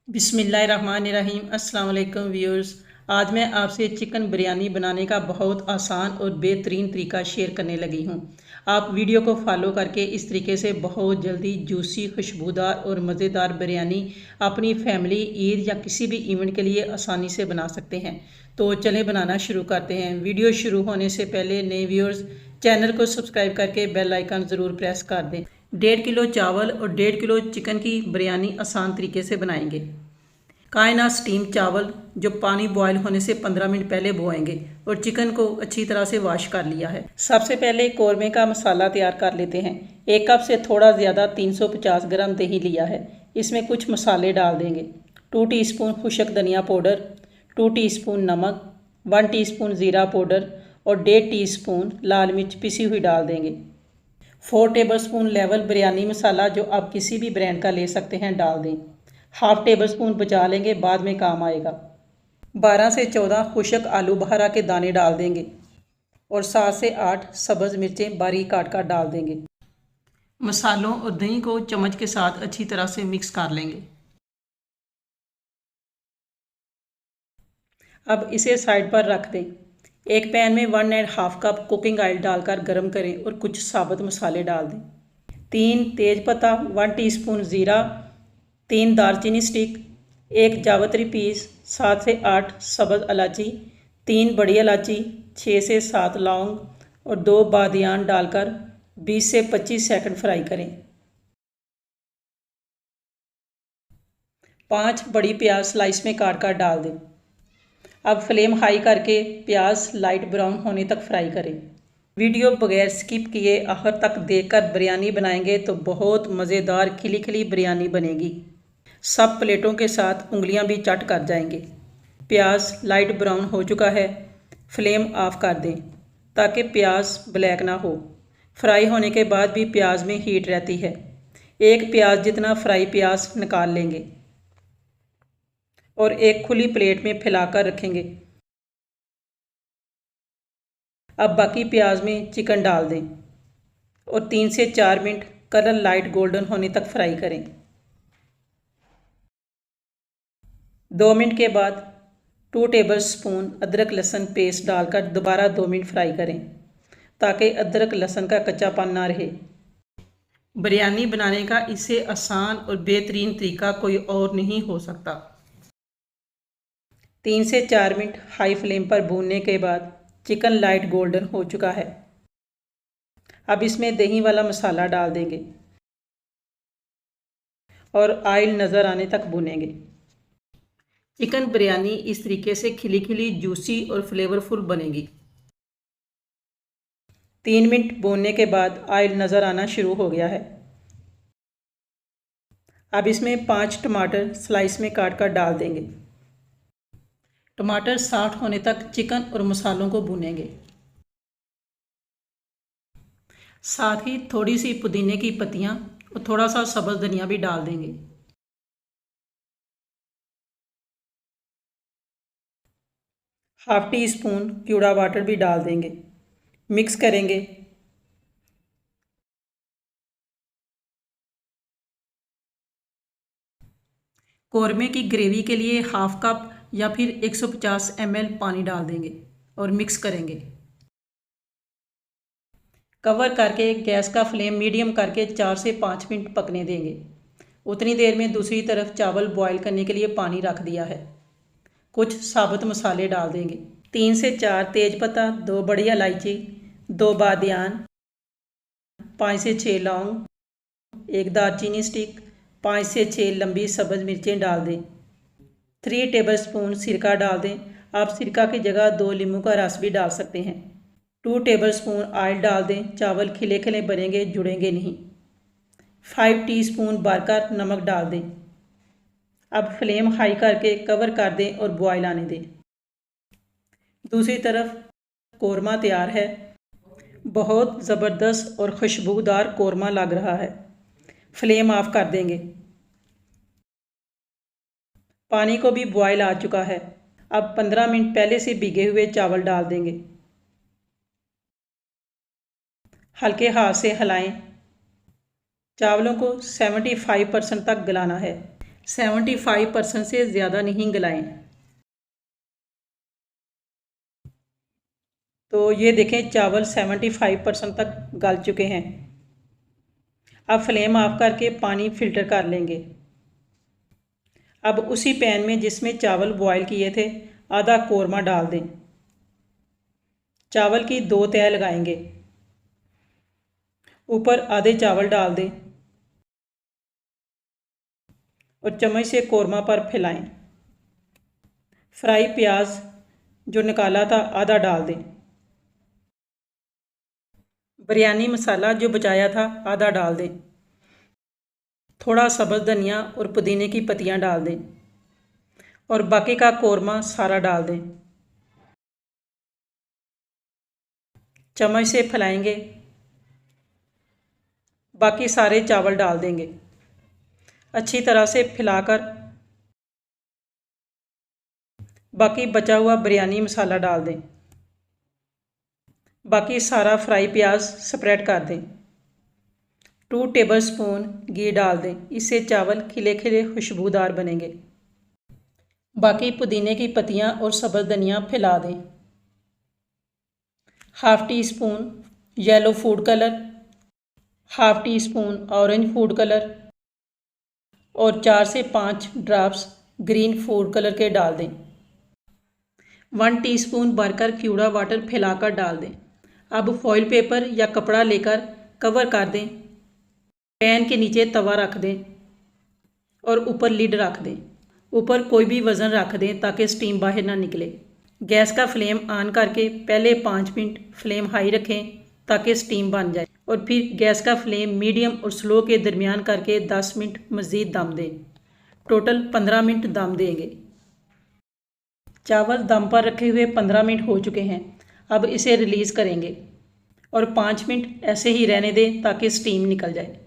बिस्मिल्लाहिर्रहमानिर्रहीम। अस्सलाम वालेकुम व्यूअर्स। आज मैं आपसे चिकन बिरयानी बनाने का बहुत आसान और बेहतरीन तरीका शेयर करने लगी हूँ। आप वीडियो को फॉलो करके इस तरीके से बहुत जल्दी जूसी, खुशबूदार और मज़ेदार बिरयानी अपनी फैमिली, ईद या किसी भी इवेंट के लिए आसानी से बना सकते हैं। तो चलें बनाना शुरू करते हैं। वीडियो शुरू होने से पहले नए व्यूअर्स चैनल को सब्सक्राइब करके बेल आइकन ज़रूर प्रेस कर दें। 1.5 किलो चावल और 1.5 किलो चिकन की बिरयानी आसान तरीके से बनाएंगे। कायनात स्टीम चावल जो पानी बॉयल होने से 15 मिनट पहले बोएंगे और चिकन को अच्छी तरह से वॉश कर लिया है। सबसे पहले कौरमे का मसाला तैयार कर लेते हैं। 1 कप से थोड़ा ज़्यादा 350 ग्राम दही लिया है। इसमें कुछ मसाले डाल देंगे। 2 टीस्पून खुश्क धनिया पाउडर, 2 टीस्पून नमक, 1 टीस्पून ज़ीरा पाउडर और 1.5 टीस्पून लाल मिर्च पिसी हुई डाल देंगे। 4 टेबलस्पून लेवल बिरयानी मसाला जो आप किसी भी ब्रांड का ले सकते हैं डाल दें। हाफ टेबल स्पून बचा लेंगे, बाद में काम आएगा। 12 से 14 खुश्क आलू बहारा के दाने डाल देंगे और 7 से 8 सब्ज़ मिर्चें बारीक काट कर डाल देंगे। मसालों और दही को चम्मच के साथ अच्छी तरह से मिक्स कर लेंगे। अब इसे साइड पर रख दें। एक पैन में 1.5 कप कुकिंग ऑयल डालकर गर्म करें और कुछ साबुत मसाले डाल दें। 3 तेज़पत्ता, 1 टीस्पून ज़ीरा, 3 दालचीनी स्टिक, 1 जावित्री पीस, 7 से 8 सब्ज़ इलायची, 3 बड़ी इलायची, 6 से 7 लौंग और 2 बादियान डालकर 20 से 25 सेकंड फ्राई करें। 5 बड़ी प्याज स्लाइस में काट कर डाल दें। अब फ्लेम हाई करके प्याज लाइट ब्राउन होने तक फ्राई करें। वीडियो बगैर स्किप किए आखिर तक देखकर बिरयानी बनाएंगे तो बहुत मज़ेदार खिली खिली बिरयानी बनेगी। सब प्लेटों के साथ उंगलियां भी चट कर जाएंगे। प्याज लाइट ब्राउन हो चुका है। फ्लेम ऑफ कर दें ताकि प्याज ब्लैक ना हो। फ्राई होने के बाद भी प्याज में हीट रहती है। एक प्याज जितना फ्राई प्याज निकाल लेंगे और एक खुली प्लेट में फैलाकर रखेंगे। अब बाकी प्याज में चिकन डाल दें और 3 से 4 मिनट कलर लाइट गोल्डन होने तक फ्राई करें। 2 मिनट के बाद 2 टेबलस्पून अदरक लहसुन पेस्ट डालकर दोबारा 2 मिनट फ्राई करें ताकि अदरक लहसुन का कच्चापन ना रहे। बिरयानी बनाने का इससे आसान और बेहतरीन तरीका कोई और नहीं हो सकता। 3 से 4 मिनट हाई फ्लेम पर भूनने के बाद चिकन लाइट गोल्डन हो चुका है। अब इसमें दही वाला मसाला डाल देंगे और ऑयल नज़र आने तक भूनेंगे। चिकन बिरयानी इस तरीके से खिली खिली जूसी और फ्लेवरफुल बनेगी। 3 मिनट भूनने के बाद ऑयल नज़र आना शुरू हो गया है। अब इसमें 5 टमाटर स्लाइस में काट कर डाल देंगे। टमाटर सॉफ्ट होने तक चिकन और मसालों को भूनेंगे। साथ ही थोड़ी सी पुदीने की पत्तियां और थोड़ा सा सब्ज़ धनिया भी डाल देंगे। हाफ टी स्पून क्यूड़ा वाटर भी डाल देंगे। मिक्स करेंगे। कौरमे की ग्रेवी के लिए हाफ कप या फिर 150 ml पानी डाल देंगे और मिक्स करेंगे। कवर करके गैस का फ्लेम मीडियम करके 4 से 5 मिनट पकने देंगे। उतनी देर में दूसरी तरफ चावल बॉईल करने के लिए पानी रख दिया है। कुछ साबुत मसाले डाल देंगे। 3 से 4 तेज़पत्ता, 2 बड़ी इलायची, 2 बादियान, 5 से 6 लौंग, 1 दालचीनी स्टिक, 5 से 6 लंबी सब्ज़ मिर्चें डाल दें। 3 टेबलस्पून सिरका डाल दें। आप सिरका की जगह 2 नींबू का रस भी डाल सकते हैं। 2 टेबलस्पून ऑयल डाल दें। चावल खिले खिले बनेंगे, जुड़ेंगे नहीं। 5 टीस्पून भरकर नमक डाल दें। अब फ्लेम हाई करके कवर कर दें और बॉयल आने दें। दूसरी तरफ कौरमा तैयार है। बहुत ज़बरदस्त और खुशबूदार कौरमा लग रहा है। फ्लेम ऑफ कर देंगे। पानी को भी बॉयल आ चुका है। अब 15 मिनट पहले से भिगे हुए चावल डाल देंगे। हल्के हाथ से हिलाएं। चावलों को 75% तक गलाना है। 75% से ज़्यादा नहीं गलाएं। तो ये देखें चावल 75% तक गल चुके हैं। अब फ्लेम ऑफ करके पानी फ़िल्टर कर लेंगे। अब उसी पैन में जिसमें चावल बॉयल किए थे आधा कौरमा डाल दें। चावल की 2 तह लगाएंगे। ऊपर आधे चावल डाल दें और चम्मच से कौरमा पर फैलाएं। फ्राई प्याज जो निकाला था आधा डाल दें। बिरयानी मसाला जो बचाया था आधा डाल दें। थोड़ा सब्ज़ धनिया और पुदीने की पत्तियां डाल दें और बाकी का कौरमा सारा डाल दें। चम्मच से फैलाएंगे। बाकी सारे चावल डाल देंगे। अच्छी तरह से फैलाकर बाकी बचा हुआ बिरयानी मसाला डाल दें। बाकी सारा फ्राई प्याज स्प्रेड कर दें। 2 टेबलस्पून घी डाल दें। इससे चावल खिले खिले खुशबूदार बनेंगे। बाकी पुदीने की पत्तियां और सब्ज़ धनिया फैला दें। Half tea spoon yellow food colour, half tea spoon orange food colour और 4 से 5 ड्रॉप्स ग्रीन फूड कलर के डाल दें। 1 टीस्पून भरकर क्यूड़ा वाटर फैलाकर डाल दें। अब फॉइल पेपर या कपड़ा लेकर कवर कर दें। पैन के नीचे तवा रख दें और ऊपर लिड रख दें। ऊपर कोई भी वज़न रख दें ताकि स्टीम बाहर ना निकले। गैस का फ्लेम ऑन करके पहले 5 मिनट फ्लेम हाई रखें ताकि स्टीम बन जाए और फिर गैस का फ्लेम मीडियम और स्लो के दरमियान करके 10 मिनट मज़ीद दम दें। टोटल 15 मिनट दम देंगे। चावल दम पर रखे हुए 15 मिनट हो चुके हैं। अब इसे रिलीज़ करेंगे और 5 मिनट ऐसे ही रहने दें ताकि स्टीम निकल जाए।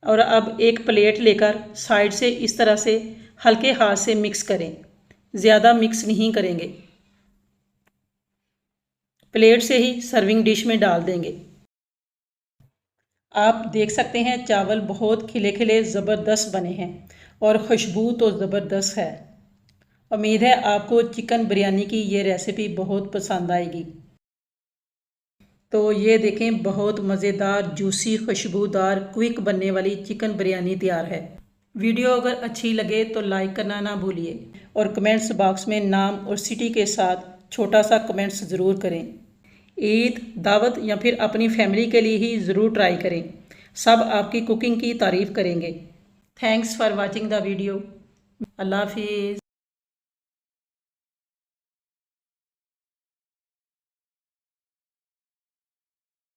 और अब एक प्लेट लेकर साइड से इस तरह से हल्के हाथ से मिक्स करें। ज़्यादा मिक्स नहीं करेंगे। प्लेट से ही सर्विंग डिश में डाल देंगे। आप देख सकते हैं चावल बहुत खिले खिले ज़बरदस्त बने हैं और खुशबू तो ज़बरदस्त है। उम्मीद है आपको चिकन बिरयानी की ये रेसिपी बहुत पसंद आएगी। तो ये देखें बहुत मज़ेदार जूसी खुशबूदार क्विक बनने वाली चिकन बिरयानी तैयार है। वीडियो अगर अच्छी लगे तो लाइक करना ना भूलिए और कमेंट्स बॉक्स में नाम और सिटी के साथ छोटा सा कमेंट्स ज़रूर करें। ईद, दावत या फिर अपनी फैमिली के लिए ही ज़रूर ट्राई करें। सब आपकी कुकिंग की तारीफ़ करेंगे। Thanks for watching the video. अल्लाह हाफिज़।